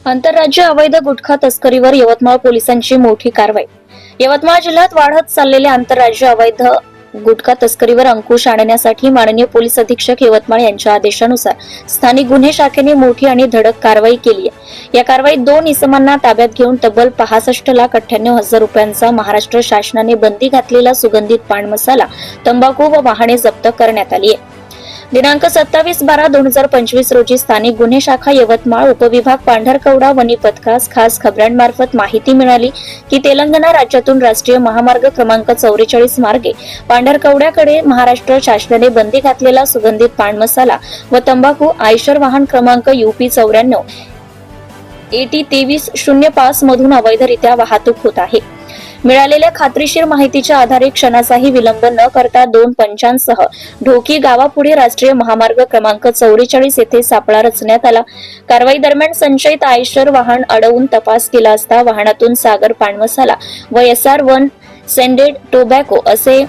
आंतरराज्य अवैध गुटखा तस्करीवर यवतमाळ पोलिसांची मोठी कारवाई. यवतमाळ जिल्ह्यात वाढत चाललेल्या आंतरराज्य अवैध गुटखा तस्करीवर अंकुश आणण्यासाठी माननीय पोलीस अधीक्षक यवतमाळ यांच्या आदेशानुसार स्थानिक गुन्हे शाखेने मोठी आणि धडक कारवाई केली आहे. या कारवाईत 2 इसमांना ताब्यात घेऊन तब्बल 65,98,000 रुपयांचा महाराष्ट्र शासनाने बंदी घातलेला सुगंधित पान मसाला, तंबाखू व वाहने जप्त करण्यात आली आहे. दिनांक 27/12/2025 रोजी स्थानिक गुन्हे शाखा यवतमाळ उपविभाग पांढरकवडा वनी पथकास खास खबरांमार्फत माहिती मिळाली की तेलंगणा राज्यातून राष्ट्रीय महामार्ग क्रमांक 44 मार्गे पांढरकवड्याकडे महाराष्ट्र शासनाने बंदी घातलेला सुगंधित पान मसाला व तंबाखू आयशर वाहन क्रमांक UP 94 AT 2305 मधून अवैधरित्या वाहतूक होत आहे. मिळालेल्या खात्रीशीर माहितीच्या आधारे क्षणाचाही विलंब न करता 2 पंचांसह ढोकी गावापुढे राष्ट्रीय महामार्ग क्रमांक 44 येथे सापळा रचण्यात आला. कारवाई दरम्यान संशयित आयशर वाहन अडवून तपास केला असता वाहनातून सागर पान मसाला व SR1 सेंडेड टोबॅको असे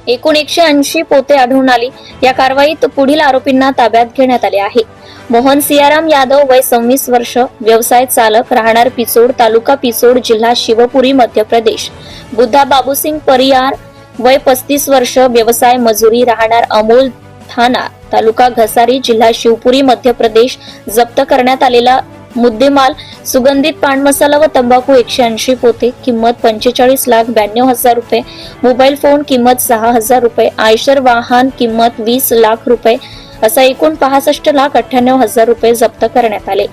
एकूण 180 पोते आढळून आली. या कारवाईत पुढील आरोपींना ताब्यात घेण्यात आले आहे. मोहन सियाराम यादव वय 26 वर्ष, व्यवसाय चालक, राहणार पिचोड, तालुका पिचोड, जिल्हा शिवपुरी, मध्य प्रदेश. बुद्धा बाबूसिंग परियार वय 35 वर्ष, व्यवसाय मजुरी, राहणार अमोल थाना, तालुका घसारी, जिल्हा शिवपुरी, मध्य प्रदेश. जप्त करण्यात आलेला मुद्देमाल सुगंधित पान मसाला व तंबाखू 180 पोते, किंमत 45,92,000 रुपये, मोबाईल फोन किंमत 6,000 रुपये, आयशर वाहन किंमत 20 लाख रुपये असा एकूण 65,98,000 रुपये जप्त करण्यात आले.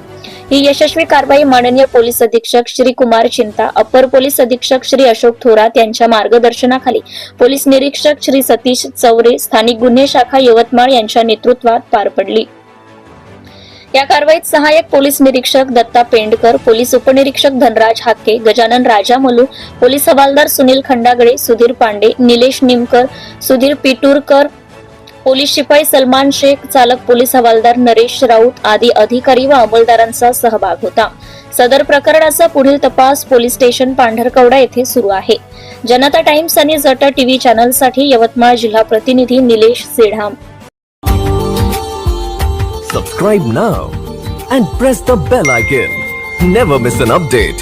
ही यशस्वी कारवाई माननीय पोलीस अधीक्षक श्री कुमार चिंता, अपर पोलीस अधीक्षक श्री अशोक थोरात यांच्या मार्गदर्शनाखाली पोलीस निरीक्षक श्री सतीश चौरे, स्थानिक गुन्हे शाखा यवतमाळ यांच्या नेतृत्वात पार पडली. या कारवाईत सहाय्यक पोलीस निरीक्षक दत्ता पेंडकर, पोलीस उपनिरीक्षक धनराज हाके, गजानन राजामलू, पोलीस हवालदार सुनील खंडागळे, सुधीर पांडे, निलेश निमकर, सुधीर पिटूरकर, पोलीस शिपाई सलमान शेख, चालक पोलीस हवालदार नरेश राऊत आदी अधिकारी व अंमलदारांचा सहभाग होता. सदर प्रकरणाचा पुढील तपास पोलीस स्टेशन पांढरकवडा येथे सुरू आहे. जनता टाइम्स आणि जटा टीव्ही चॅनलसाठी यवतमाळ जिल्हा प्रतिनिधी Nilesh सेढाम. Subscribe now and press the bell icon. Never miss an update.